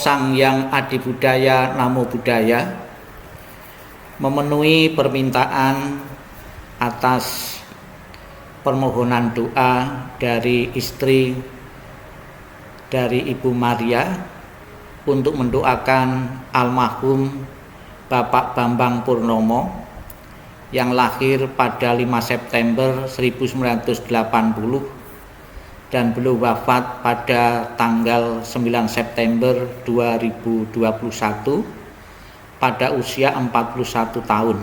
Sang Hyang Adibudaya Namo Buddhaya memenuhi permintaan atas permohonan doa dari istri dari Ibu Maria untuk mendoakan almarhum Bapak Bambang Purnomo yang lahir pada 5 September 1980 dan beliau wafat pada tanggal 9 September 2021 pada usia 41 tahun.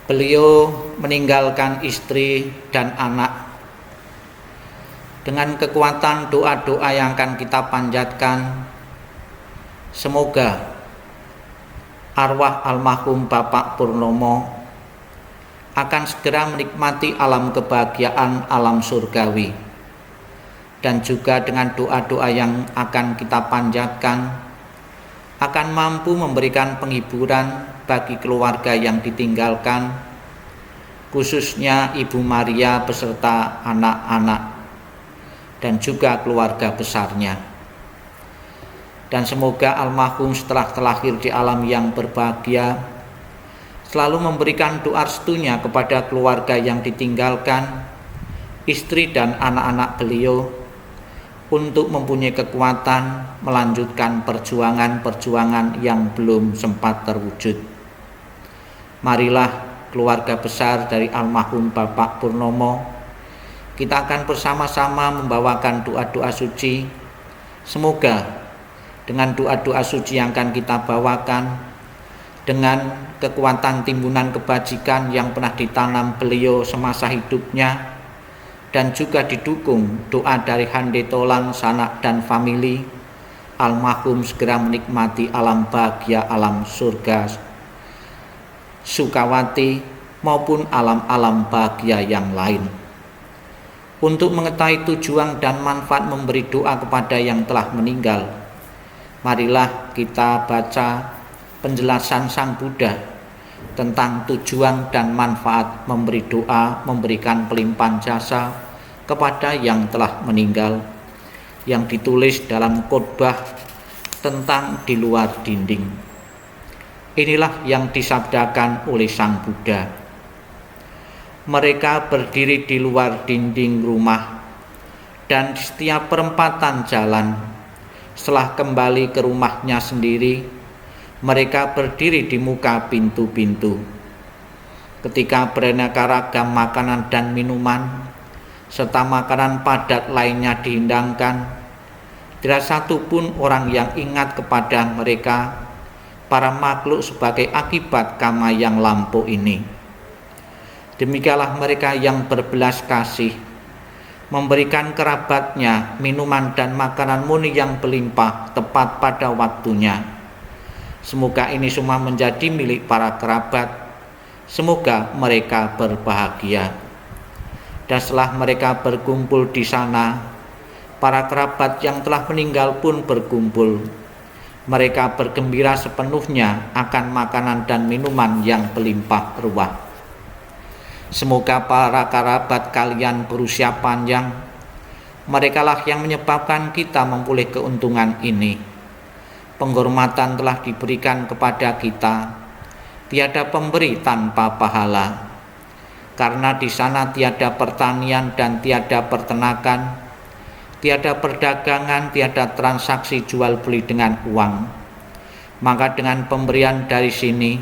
Beliau meninggalkan istri dan anak. Dengan kekuatan doa-doa yang akan kita panjatkan, semoga arwah almarhum Bapak Purnomo akan segera menikmati alam kebahagiaan alam surgawi, dan juga dengan doa-doa yang akan kita panjatkan akan mampu memberikan penghiburan bagi keluarga yang ditinggalkan, khususnya Ibu Maria beserta anak-anak dan juga keluarga besarnya. Dan semoga almarhum setelah terlahir di alam yang berbahagia selalu memberikan doa restunya kepada keluarga yang ditinggalkan, istri dan anak-anak beliau, untuk mempunyai kekuatan melanjutkan perjuangan-perjuangan yang belum sempat terwujud. Marilah keluarga besar dari almarhum Bapak Purnomo, kita akan bersama-sama membawakan doa-doa suci. Semoga dengan doa-doa suci yang akan kita bawakan, dengan kekuatan timbunan kebajikan yang pernah ditanam beliau semasa hidupnya, dan juga didukung doa dari Hande Tolan, sanak dan famili, almarhum segera menikmati alam bahagia, alam surga Sukawati maupun alam-alam bahagia yang lain. Untuk mengetahui tujuan dan manfaat memberi doa kepada yang telah meninggal, marilah kita baca penjelasan Sang Buddha tentang tujuan dan manfaat memberi doa, memberikan pelimpahan jasa kepada yang telah meninggal, yang ditulis dalam khotbah tentang di luar dinding. Inilah yang disabdakan oleh Sang Buddha. Mereka berdiri di luar dinding rumah dan di setiap perempatan jalan. Setelah kembali ke rumahnya sendiri, mereka berdiri di muka pintu-pintu. Ketika beraneka ragam makanan dan minuman serta makanan padat lainnya dihidangkan, tidak satu pun orang yang ingat kepada mereka, para makhluk, sebagai akibat karma yang lampau ini. Demikianlah mereka yang berbelas kasih, memberikan kerabatnya minuman dan makanan murni yang berlimpah tepat pada waktunya. Semoga ini semua menjadi milik para kerabat. Semoga mereka berbahagia. Dan setelah mereka berkumpul di sana, para kerabat yang telah meninggal pun berkumpul. Mereka bergembira sepenuhnya akan makanan dan minuman yang berlimpah ruah. Semoga para kerabat kalian berusia panjang. Merekalah yang menyebabkan kita memperoleh keuntungan ini. Penghormatan telah diberikan kepada kita, tiada pemberi tanpa pahala. Karena di sana tiada pertanian dan tiada peternakan, tiada perdagangan, tiada transaksi jual beli dengan uang. Maka dengan pemberian dari sini,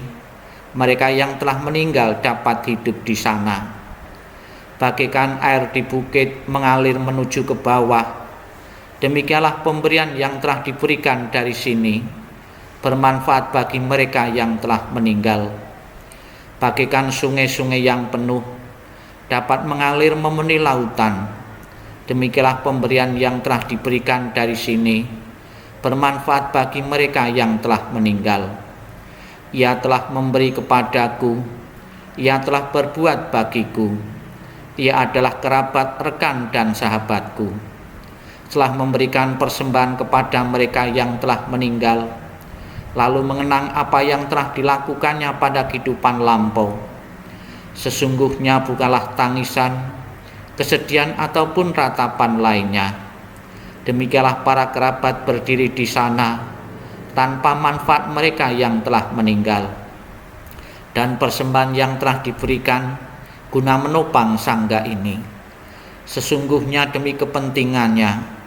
mereka yang telah meninggal dapat hidup di sana. Bagaikan air di bukit mengalir menuju ke bawah, demikianlah pemberian yang telah diberikan dari sini bermanfaat bagi mereka yang telah meninggal. Bagaikan sungai-sungai yang penuh dapat mengalir memenuhi lautan, demikianlah pemberian yang telah diberikan dari sini bermanfaat bagi mereka yang telah meninggal. Ia telah memberi kepadaku, ia telah berbuat bagiku, ia adalah kerabat, rekan dan sahabatku. Telah memberikan persembahan kepada mereka yang telah meninggal, lalu mengenang apa yang telah dilakukannya pada kehidupan lampau. Sesungguhnya bukanlah tangisan, kesedihan ataupun ratapan lainnya, Demikianlah para kerabat berdiri di sana tanpa manfaat mereka yang telah meninggal, dan persembahan yang telah diberikan guna menopang sangga ini sesungguhnya demi kepentingannya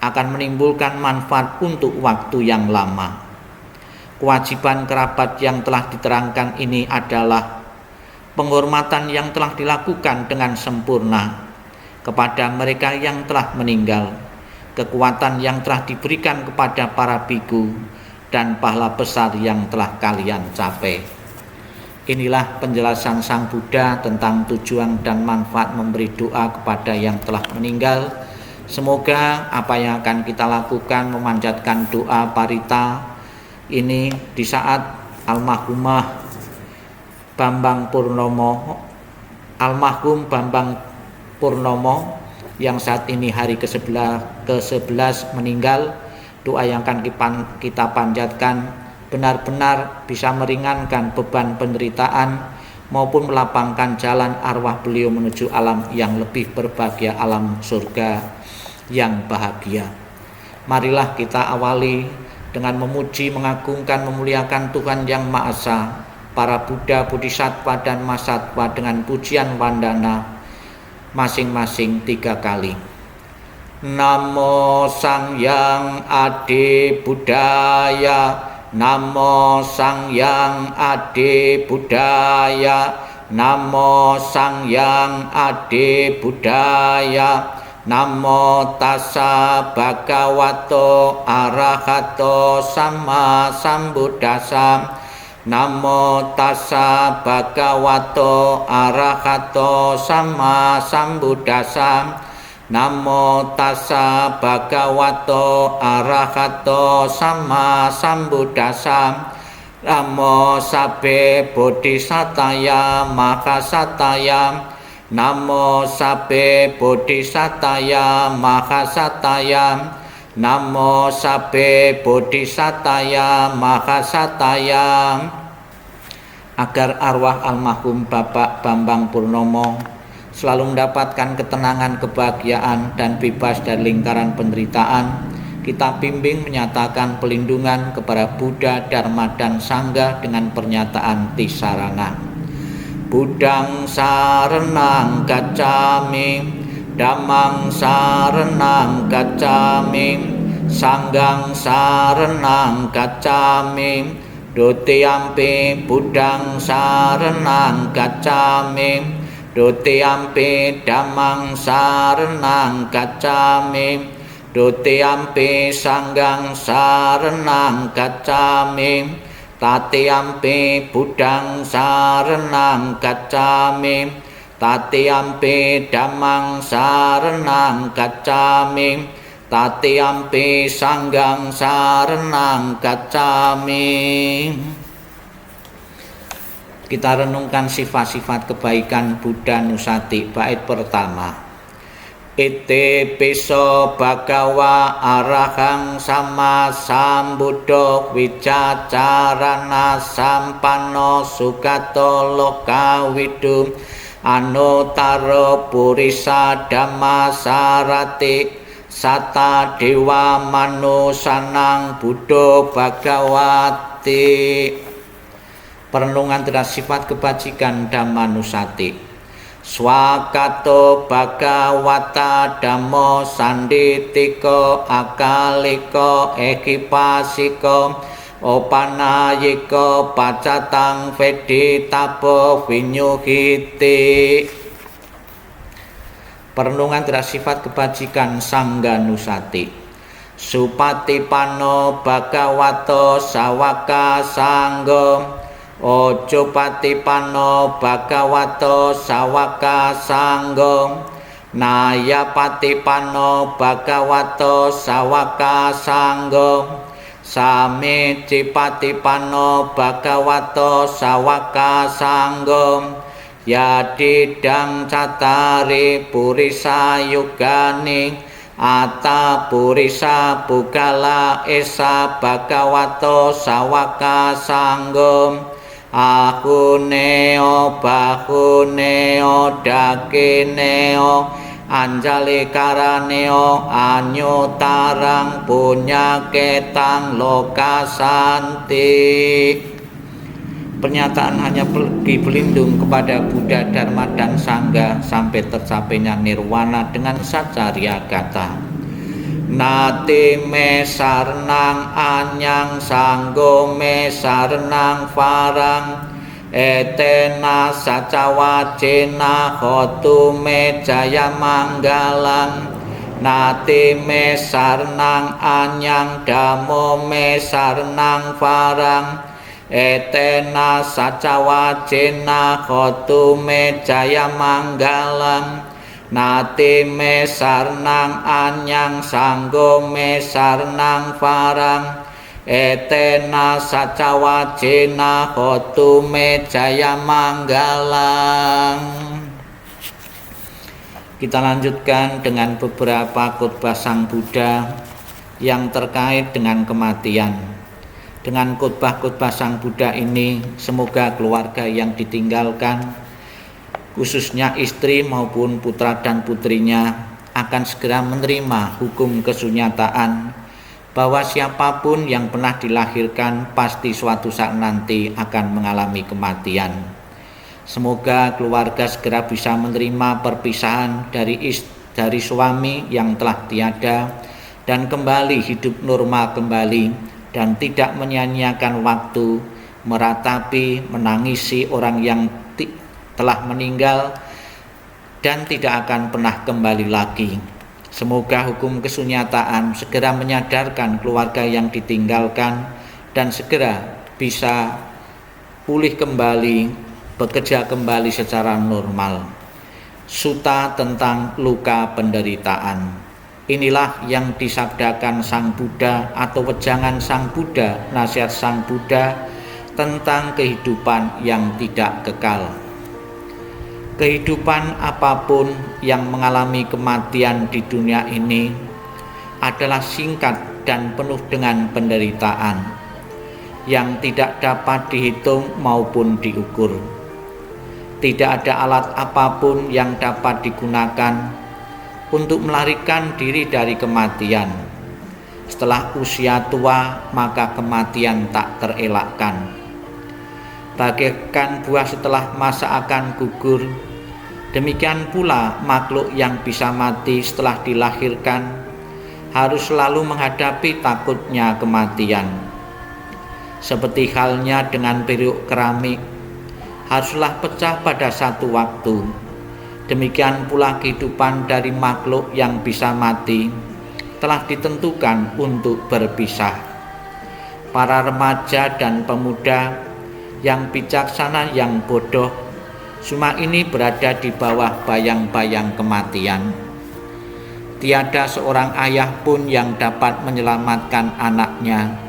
akan menimbulkan manfaat untuk waktu yang lama. Kewajiban kerabat yang telah diterangkan ini adalah penghormatan yang telah dilakukan dengan sempurna kepada mereka yang telah meninggal, kekuatan yang telah diberikan kepada para biku, dan pahala besar yang telah kalian capai. Inilah penjelasan Sang Buddha tentang tujuan dan manfaat memberi doa kepada yang telah meninggal. Semoga apa yang akan kita lakukan memanjatkan doa parita ini di saat almarhum Bambang Purnomo yang saat ini hari ke-11 meninggal, doa yang akan kita panjatkan benar-benar bisa meringankan beban penderitaan maupun melapangkan jalan arwah beliau menuju alam yang lebih berbahagia, alam surga yang bahagia. Marilah kita awali dengan memuji, mengagungkan, memuliakan Tuhan Yang Maha Esa, para Buddha, Bodhisattva, dan Mahasattva dengan pujian wandana masing-masing 3 kali. Namo Sang Hyang Adi Buddhaya, Namo Sang Hyang Adi Buddhaya, Namo Sang Hyang Adi Buddhaya, Namo Tassa Bhagavato Arahato Sama Sambuddhassa, Namo Tassa Bhagavato Arahato Sama Sambuddhassa, Namo Tassa Bhagavato Arahato Sama Sambuddhassa, Namo Sabbe Bodhisataya Mahasataya, Namo Sabbe Bodhisataya Mahasataya, Namo Sabbe Bodhisataya Mahasataya. Agar arwah almarhum Bapak Bambang Purnomo selalu mendapatkan ketenangan, kebahagiaan, dan bebas dari lingkaran penderitaan, kita bimbing menyatakan pelindungan kepada Buddha, Dharma, dan Sangha dengan pernyataan Tisarana. Buddhang saranang gacchami, Dhammang saranang gacchami, Sanghang saranang gacchami, Dutiyampi Buddhang saranang gacchami, Dutiyampi Dhammang saranang gacchami, Dutiyampi Sanghang saranang gacchami, Tatiyampi Buddhang saranang gacchami, Tatiyampi Dhammang saranang gacchami, Tatiyampi Sanghang saranang gacchami. Kita renungkan sifat-sifat kebaikan Buddha Nusati. Bait pertama. Ite piso bhagawa arahang sama sambuddho wicacarana sampanno sugato lokawidu anutaro purisa dhamma sarati sata dewa manusanang buddho bhagawati. Perenungan terhadap sifat kebajikan Dhammanusati. Swakato bhagawata dhammo sanditiko akaliko ekipasiko opanayiko pacatang veditapo vinyuhiti. Perenungan terhadap sifat kebajikan Sangganusati. Supatipano bhagavato sawaka sanggo, ojo patipano bhagavato sawaka sanggo, naya patipano bhagavato sawaka sanggo, sami cipatipano bhagavato sawaka sanggo, yadidang catari purisa yugani ata purisa bugala esa bhagavato sawaka sanggo, ahuneo bahuneo dakineo anjale karaneo anyo tarang punya ketang lokasanti. Pernyataan hanya berlindung kepada Buddha, Dharma, dan Sangha sampai tercapainya nirwana dengan sacarya gata. Nati me sarnang anyang sanggo me sarnang farang etena sacawacena hotu me jaya manggalang. Nati me sarnang anyang damo me sarnang farang etena sacawacena hotu me jaya manggalang. Nati me sarnang anyang sanggo me sarnang farang etena sacawacena hotu me jaya manggalang. Kita lanjutkan dengan beberapa khotbah Sang Buddha yang terkait dengan kematian. Dengan khotbah-khotbah Sang Buddha ini, semoga keluarga yang ditinggalkan, khususnya istri maupun putra dan putrinya, akan segera menerima hukum kesunyataan bahwa siapapun yang pernah dilahirkan pasti suatu saat nanti akan mengalami kematian. Semoga keluarga segera bisa menerima perpisahan dari suami yang telah tiada dan kembali hidup normal kembali, dan tidak menyia-nyiakan waktu meratapi, menangisi orang yang telah meninggal dan tidak akan pernah kembali lagi. Semoga hukum kesunyataan segera menyadarkan keluarga yang ditinggalkan dan segera bisa pulih kembali, bekerja kembali secara normal. Sutta tentang luka penderitaan. Inilah yang disabdakan Sang Buddha atau wejangan Sang Buddha, nasihat Sang Buddha tentang kehidupan yang tidak kekal. Kehidupan apapun yang mengalami kematian di dunia ini adalah singkat dan penuh dengan penderitaan yang tidak dapat dihitung maupun diukur. Tidak ada alat apapun yang dapat digunakan untuk melarikan diri dari kematian. Setelah usia tua, maka kematian tak terelakkan. Bagaikan buah setelah masa akan gugur, demikian pula makhluk yang bisa mati setelah dilahirkan harus selalu menghadapi takutnya kematian. Seperti halnya dengan periuk keramik, haruslah pecah pada satu waktu. Demikian pula kehidupan dari makhluk yang bisa mati telah ditentukan untuk berpisah. Para remaja dan pemuda yang bijaksana yang bodoh semua ini berada di bawah bayang-bayang kematian. Tiada seorang ayah pun yang dapat menyelamatkan anaknya.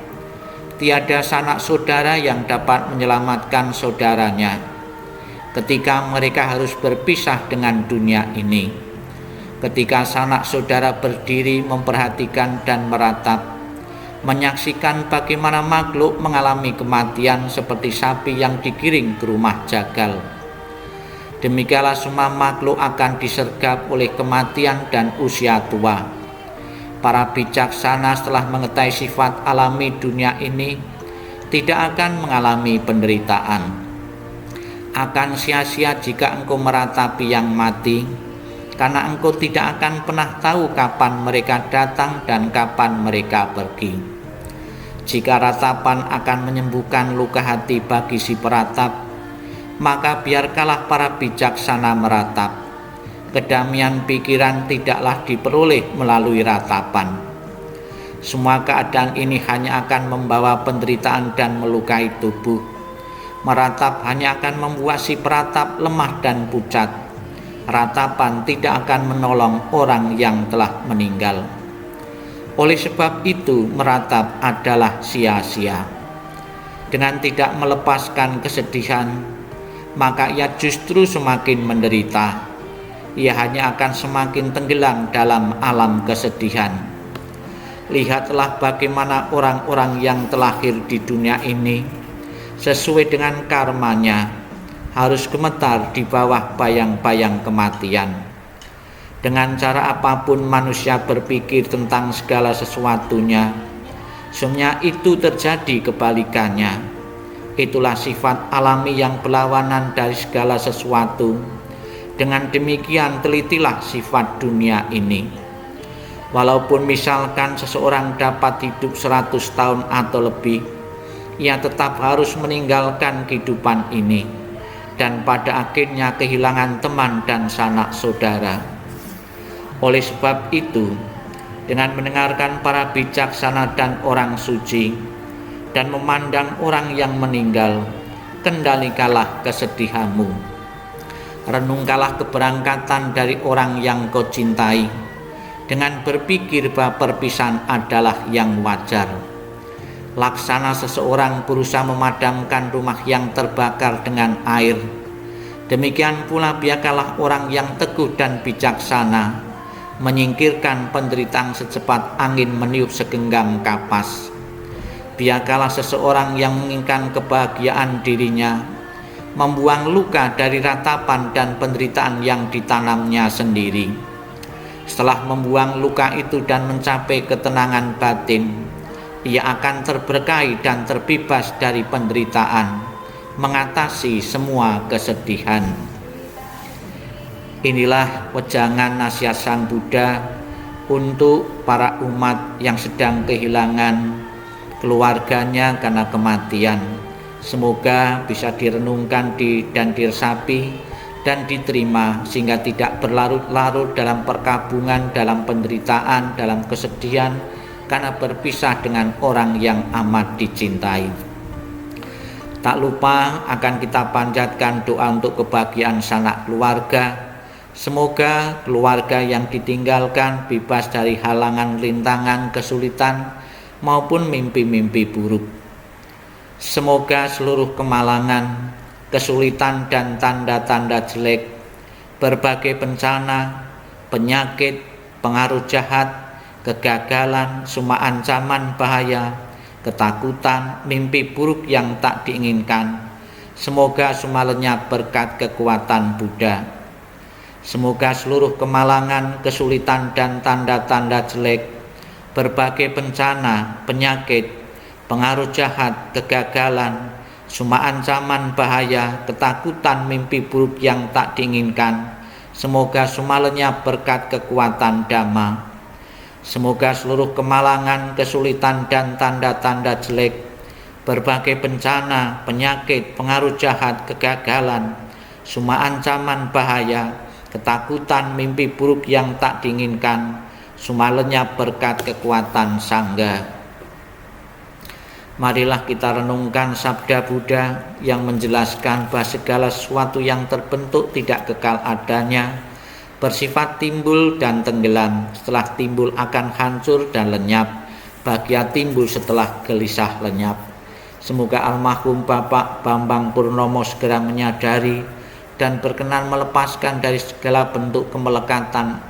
Tiada sanak saudara yang dapat menyelamatkan saudaranya ketika mereka harus berpisah dengan dunia ini. Ketika sanak saudara berdiri memperhatikan dan meratap, menyaksikan bagaimana makhluk mengalami kematian seperti sapi yang digiring ke rumah jagal. Demikianlah semua makhluk akan disergap oleh kematian dan usia tua. Para bijaksana setelah mengetahui sifat alami dunia ini tidak akan mengalami penderitaan. Akan sia-sia jika engkau meratapi yang mati, karena engkau tidak akan pernah tahu kapan mereka datang dan kapan mereka pergi. Jika ratapan akan menyembuhkan luka hati bagi si peratap, maka biarkanlah para bijaksana meratap. Kedamaian pikiran tidaklah diperoleh melalui ratapan. Semua keadaan ini hanya akan membawa penderitaan dan melukai tubuh. Meratap hanya akan membuat si peratap lemah dan pucat. Ratapan tidak akan menolong orang yang telah meninggal. Oleh sebab itu, meratap adalah sia-sia. Dengan tidak melepaskan kesedihan, maka ia justru semakin menderita. Ia hanya akan semakin tenggelam dalam alam kesedihan. Lihatlah bagaimana orang-orang yang terlahir di dunia ini sesuai dengan karmanya harus gemetar di bawah bayang-bayang kematian. Dengan cara apapun manusia berpikir tentang segala sesuatunya, semuanya itu terjadi kebalikannya. Itulah sifat alami yang berlawanan dari segala sesuatu. Dengan demikian telitilah sifat dunia ini. Walaupun misalkan seseorang dapat hidup 100 tahun atau lebih, ia tetap harus meninggalkan kehidupan ini, dan pada akhirnya kehilangan teman dan sanak saudara. Oleh sebab itu, dengan mendengarkan para bijaksana dan orang suci, dan memandang orang yang meninggal, kendalikanlah kesedihanmu. Renungkanlah keberangkatan dari orang yang kau cintai, dengan berpikir bahwa perpisahan adalah yang wajar. Laksana seseorang berusaha memadamkan rumah yang terbakar dengan air, demikian pula biarkanlah orang yang teguh dan bijaksana menyingkirkan penderitaan secepat angin meniup segenggam kapas. Biarkanlah seseorang yang menginginkan kebahagiaan dirinya membuang luka dari ratapan dan penderitaan yang ditanamnya sendiri. Setelah membuang luka itu dan mencapai ketenangan batin, ia akan terberkahi dan terbebas dari penderitaan, mengatasi semua kesedihan. Inilah wejangan nasihat Sang Buddha untuk para umat yang sedang kehilangan keluarganya karena kematian. Semoga bisa direnungkan dan diresapi dan diterima, sehingga tidak berlarut-larut dalam perkabungan, dalam penderitaan, dalam kesedihan karena berpisah dengan orang yang amat dicintai. Tak lupa akan kita panjatkan doa untuk kebahagiaan sanak keluarga. Semoga keluarga yang ditinggalkan bebas dari halangan, rintangan, kesulitan maupun mimpi-mimpi buruk. Semoga seluruh kemalangan, kesulitan dan tanda-tanda jelek, berbagai bencana, penyakit, pengaruh jahat, kegagalan, semua ancaman bahaya, ketakutan, mimpi buruk yang tak diinginkan, semoga semua lenyap berkat kekuatan Buddha. Semoga seluruh kemalangan, kesulitan dan tanda-tanda jelek, berbagai bencana, penyakit, pengaruh jahat, kegagalan, semua ancaman bahaya, ketakutan, mimpi buruk yang tak diinginkan, semoga semua lenyap berkat kekuatan Dhamma. Semoga seluruh kemalangan, kesulitan dan tanda-tanda jelek, berbagai bencana, penyakit, pengaruh jahat, kegagalan, semua ancaman bahaya, ketakutan, mimpi buruk yang tak diinginkan, semua lenyap berkat kekuatan Sangha. Marilah kita renungkan sabda Buddha yang menjelaskan bahwa segala sesuatu yang terbentuk tidak kekal adanya, bersifat timbul dan tenggelam, setelah timbul akan hancur dan lenyap, bahagia timbul setelah gelisah lenyap. Semoga almarhum Bapak Bambang Purnomo segera menyadari dan berkenan melepaskan dari segala bentuk kemelekatan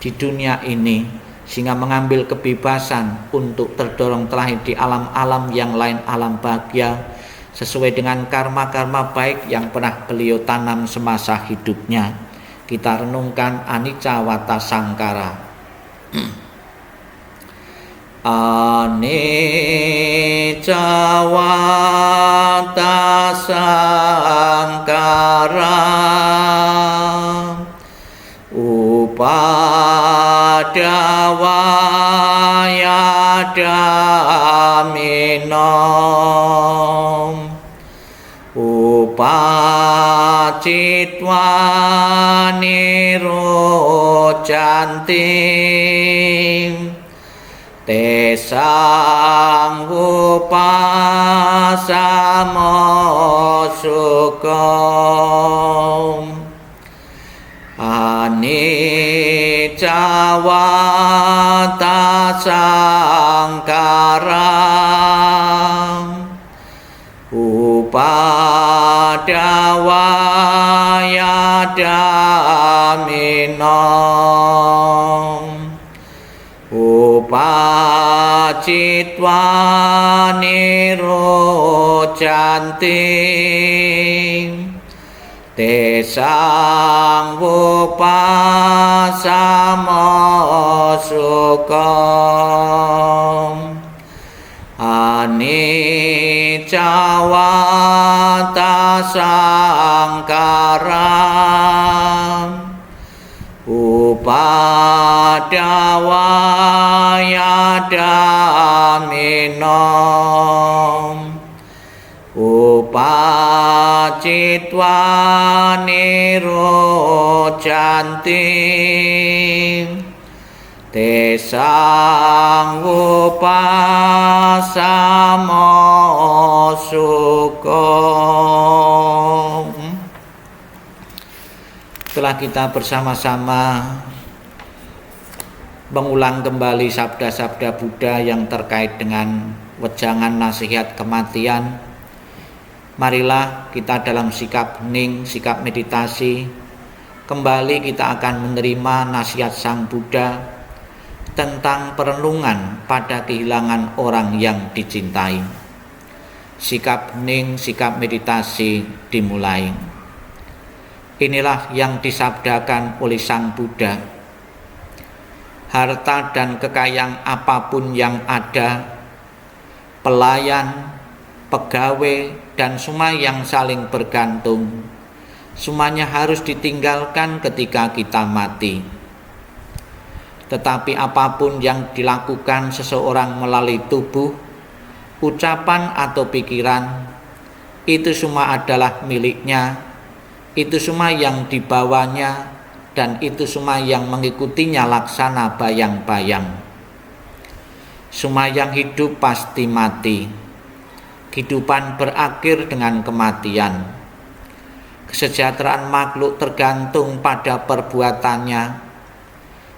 di dunia ini, sehingga mengambil kebebasan untuk terdorong terlahir di alam-alam yang lain, alam bahagia, sesuai dengan karma-karma baik yang pernah beliau tanam semasa hidupnya. Kita renungkan Anicca Wata Sangkara. Anicca Wata Sangkara Upadawaya Dhamino Upacitwa Nirojanti Tesang upasamosukom Anicca Wata Sangkara Upadawaya Dhamino Upacitwa Nirojanti Tesang wupasamo sukom anicca sangkaram upadawaya daminom upacitwa nirojanti tesang upasamo sukom. Setelah kita bersama-sama mengulang kembali sabda-sabda Buddha yang terkait dengan wejangan nasihat kematian, marilah kita dalam sikap hening, sikap meditasi, kembali kita akan menerima nasihat Sang Buddha tentang perenungan pada kehilangan orang yang dicintai. Sikap hening, sikap meditasi dimulai. Inilah yang disabdakan oleh Sang Buddha. Harta dan kekayaan apapun yang ada, pelayan, pegawai, dan semua yang saling bergantung, semuanya harus ditinggalkan ketika kita mati. Tetapi apapun yang dilakukan seseorang melalui tubuh, ucapan atau pikiran, itu semua adalah miliknya, itu semua yang dibawanya, dan itu semua yang mengikutinya laksana bayang-bayang. Semua yang hidup pasti mati. Kehidupan berakhir dengan kematian. Kesejahteraan makhluk tergantung pada perbuatannya,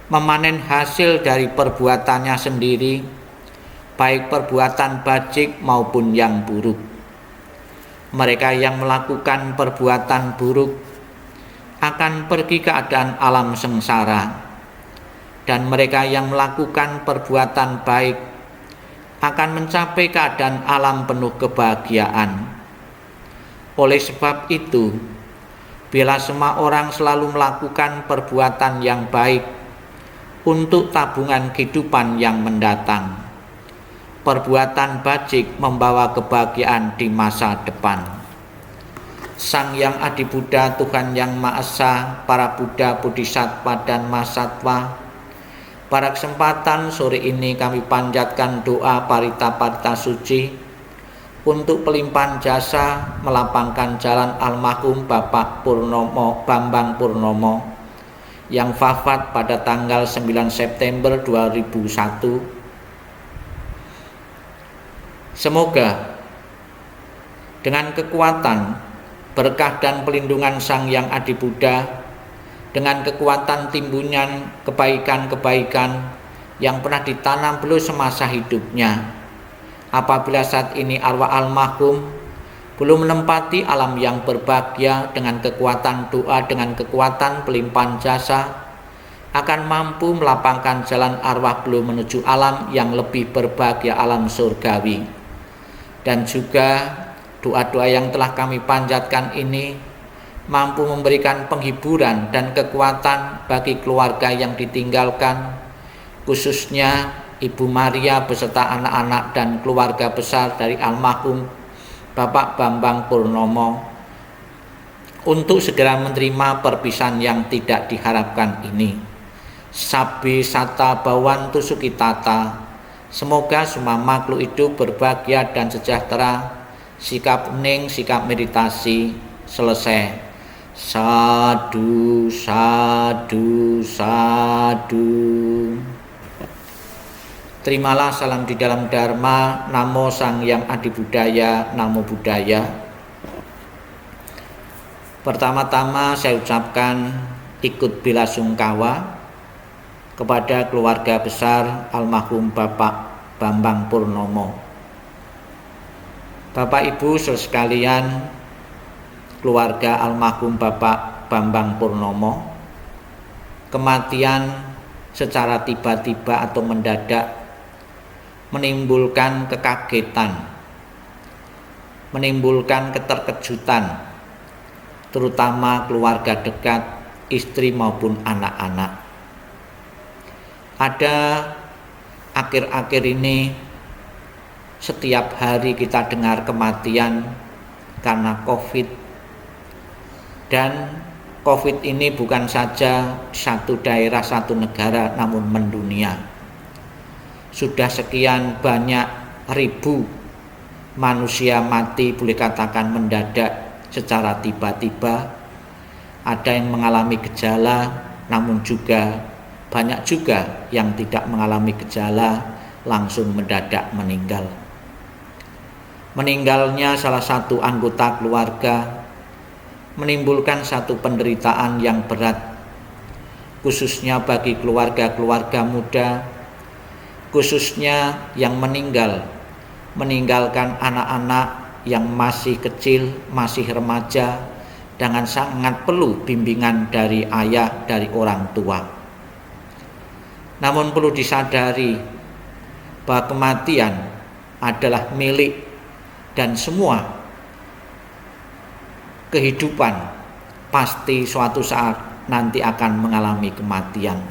memanen hasil dari perbuatannya sendiri, baik perbuatan bajik maupun yang buruk. Mereka yang melakukan perbuatan buruk akan pergi ke keadaan alam sengsara, dan mereka yang melakukan perbuatan baik akan mencapai keadaan alam penuh kebahagiaan. Oleh sebab itu, bila semua orang selalu melakukan perbuatan yang baik untuk tabungan kehidupan yang mendatang, perbuatan bajik membawa kebahagiaan di masa depan. Sang Yang Adi Buddha, Tuhan Yang Maha Esa, para Buddha, Bodhisattva, dan Mahasatwa, pada kesempatan sore ini kami panjatkan doa parita-parita suci untuk pelimpahan jasa melapangkan jalan almarhum Bapak Purnomo, Bambang Purnomo, yang wafat pada tanggal 9 September 2001. Semoga dengan kekuatan, berkah dan pelindungan Sang Yang Adi Buddha, dengan kekuatan timbunan kebaikan-kebaikan yang pernah ditanam beliau semasa hidupnya, apabila saat ini arwah almarhum belum menempati alam yang berbahagia, dengan kekuatan doa, dengan kekuatan pelimpahan jasa, akan mampu melapangkan jalan arwah beliau menuju alam yang lebih berbahagia, alam surgawi. Dan juga doa-doa yang telah kami panjatkan ini mampu memberikan penghiburan dan kekuatan bagi keluarga yang ditinggalkan, khususnya Ibu Maria beserta anak-anak dan keluarga besar dari almarhum Bapak Bambang Purnomo, untuk segera menerima perpisahan yang tidak diharapkan ini. Sabbi sata bawantu sukitata. Semoga semua makhluk hidup berbahagia dan sejahtera. Sikap hening, sikap meditasi selesai. Sadu, sadu, sadu. Terimalah salam di dalam Dharma. Namo Sang Yang Adi Buddhaya, Namo Buddhaya. Pertama-tama saya ucapkan ikut bela sungkawa kepada keluarga besar almarhum Bapak Bambang Purnomo. Bapak Ibu sekalian, keluarga almarhum Bapak Bambang Purnomo, kematian secara tiba-tiba atau mendadak menimbulkan kekagetan, menimbulkan keterkejutan, terutama keluarga dekat, istri maupun anak-anak. Ada akhir-akhir ini setiap hari kita dengar kematian karena COVID, dan COVID ini bukan saja satu daerah, satu negara, namun mendunia. Sudah sekian banyak ribu manusia mati, boleh katakan mendadak secara tiba-tiba. Ada yang mengalami gejala, namun juga banyak juga yang tidak mengalami gejala, langsung mendadak meninggal. Meninggalnya salah satu anggota keluarga menimbulkan satu penderitaan yang berat, khususnya bagi keluarga-keluarga muda, khususnya yang meninggalkan anak-anak yang masih kecil, masih remaja, dengan sangat perlu bimbingan dari ayah, dari orang tua. Namun perlu disadari bahwa kematian adalah milik dan semua kehidupan pasti suatu saat nanti akan mengalami kematian.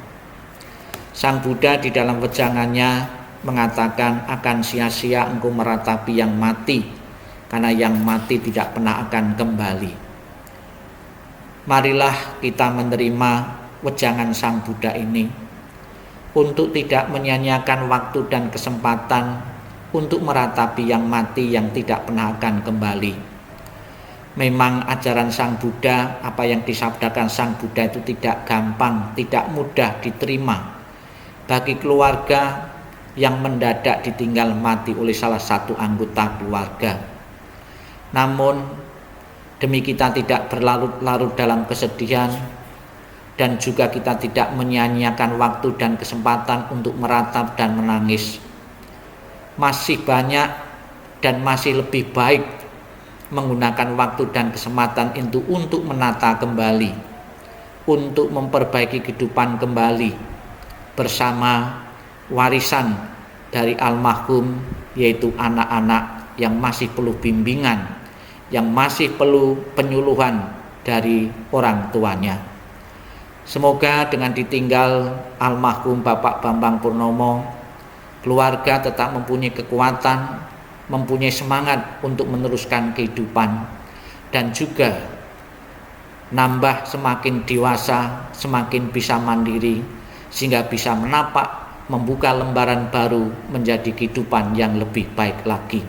Sang Buddha di dalam wejangannya mengatakan, akan sia-sia engkau meratapi yang mati, karena yang mati tidak pernah akan kembali. Marilah kita menerima wejangan Sang Buddha ini untuk tidak menyia-nyiakan waktu dan kesempatan untuk meratapi yang mati yang tidak pernah akan kembali. Memang ajaran Sang Buddha, apa yang disabdakan Sang Buddha itu tidak gampang, tidak mudah diterima bagi keluarga yang mendadak ditinggal mati oleh salah satu anggota keluarga. Namun demi kita tidak berlarut-larut dalam kesedihan, dan juga kita tidak menyia-nyiakan waktu dan kesempatan untuk meratap dan menangis, masih banyak dan masih lebih baik menggunakan waktu dan kesempatan itu untuk menata kembali, untuk memperbaiki kehidupan kembali bersama warisan dari almarhum, yaitu anak-anak yang masih perlu bimbingan, yang masih perlu penyuluhan dari orang tuanya. Semoga dengan ditinggal almarhum Bapak Bambang Purnomo, keluarga tetap mempunyai kekuatan, mempunyai semangat untuk meneruskan kehidupan, dan juga nambah semakin dewasa, semakin bisa mandiri, sehingga bisa menapak, membuka lembaran baru menjadi kehidupan yang lebih baik lagi.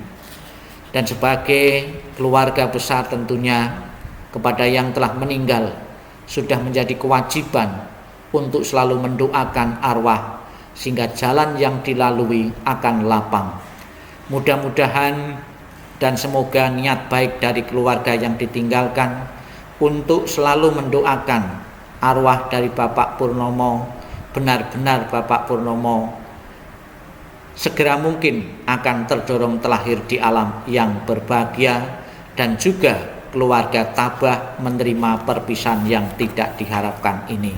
Dan sebagai keluarga besar tentunya kepada yang telah meninggal sudah menjadi kewajiban untuk selalu mendoakan arwah, sehingga jalan yang dilalui akan lapang. Mudah-mudahan dan semoga niat baik dari keluarga yang ditinggalkan untuk selalu mendoakan arwah dari Bapak Purnomo, benar-benar Bapak Purnomo segera mungkin akan terdorong terlahir di alam yang berbahagia, dan juga keluarga tabah menerima perpisahan yang tidak diharapkan ini.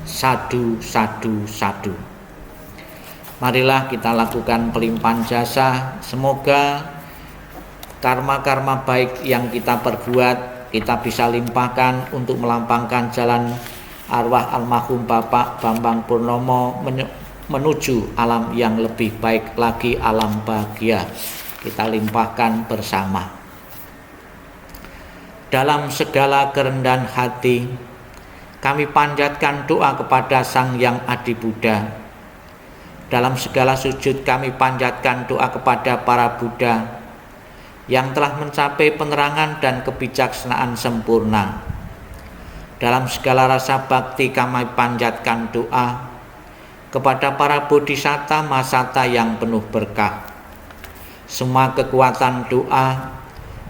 Sadu, sadu, sadu. Marilah kita lakukan pelimpahan jasa. Semoga karma-karma baik yang kita perbuat kita bisa limpahkan untuk melampangkan jalan arwah almarhum Bapak Bambang Purnomo menuju alam yang lebih baik lagi, alam bahagia. Kita limpahkan bersama. Dalam segala kerendahan hati, kami panjatkan doa kepada Sang Yang Adi Buddha. Dalam segala sujud kami panjatkan doa kepada para Buddha yang telah mencapai penerangan dan kebijaksanaan sempurna. Dalam segala rasa bakti kami panjatkan doa kepada para bodhisatta mahasata yang penuh berkah. Semua kekuatan doa,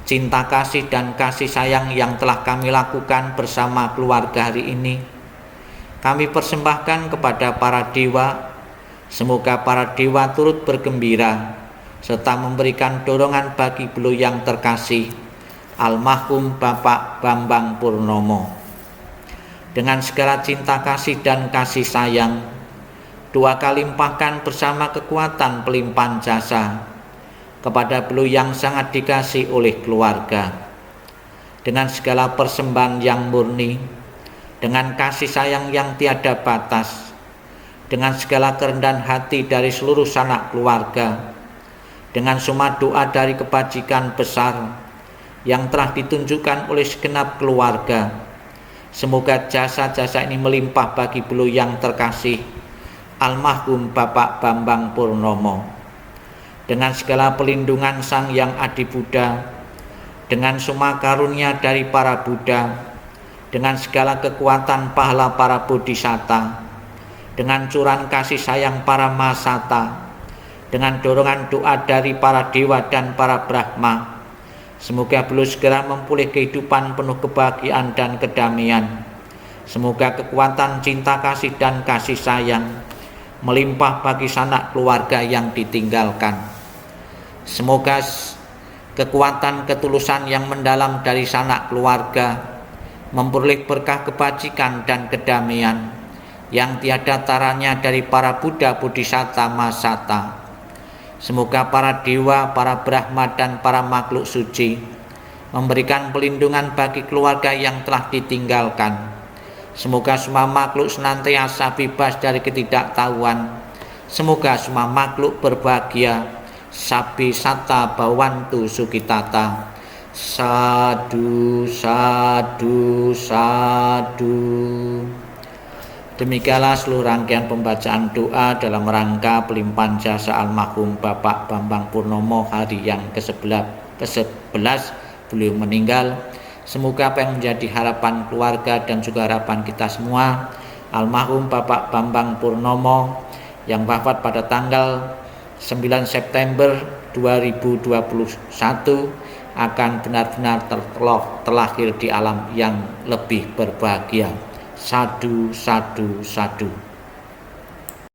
cinta kasih dan kasih sayang yang telah kami lakukan bersama keluarga hari ini, kami persembahkan kepada para dewa. Semoga para dewa turut bergembira serta memberikan dorongan bagi beliau yang terkasih, almarhum Bapak Bambang Purnomo. Dengan segala cinta kasih dan kasih sayang, doa kami limpahkan bersama kekuatan pelimpahan jasa kepada beliau yang sangat dikasih oleh keluarga. dengan segala persembahan yang murni, dengan kasih sayang yang tiada batas, dengan segala kerendahan hati dari seluruh sanak keluarga, dengan semua doa dari kebajikan besar yang telah ditunjukkan oleh segenap keluarga. Semoga jasa-jasa ini melimpah bagi beliau yang terkasih, almarhum Bapak Bambang Purnomo. Dengan segala pelindungan Sang Yang Adi Buddha, dengan semua karunia dari para Buddha, dengan segala kekuatan pahala para bodhisatta, dengan curahan kasih sayang para Mahasata, dengan dorongan doa dari para dewa dan para Brahma, semoga beliau segera memperoleh kehidupan penuh kebahagiaan dan kedamaian. Semoga kekuatan cinta kasih dan kasih sayang melimpah bagi sanak keluarga yang ditinggalkan. Semoga kekuatan ketulusan yang mendalam dari sanak keluarga memperoleh berkah kebajikan dan kedamaian yang tiada taranya dari para Buddha, Bodhisatta, Mahasata. Semoga para dewa, para Brahma, dan para makhluk suci memberikan pelindungan bagi keluarga yang telah ditinggalkan. Semoga semua makhluk senantiasa bebas dari ketidaktahuan. Semoga semua makhluk berbahagia. Sabi Satta Bhawantu Sukitata. Sadu, sadu, sadu. Demikianlah seluruh rangkaian pembacaan doa dalam rangka pelimpahan jasa almarhum Bapak Bambang Purnomo hari yang ke-11 beliau meninggal. Semoga apa yang menjadi harapan keluarga dan juga harapan kita semua, almarhum Bapak Bambang Purnomo yang wafat pada tanggal 9 September 2021 akan benar-benar terlahir di alam yang lebih berbahagia. Sadu, sadu, sadu.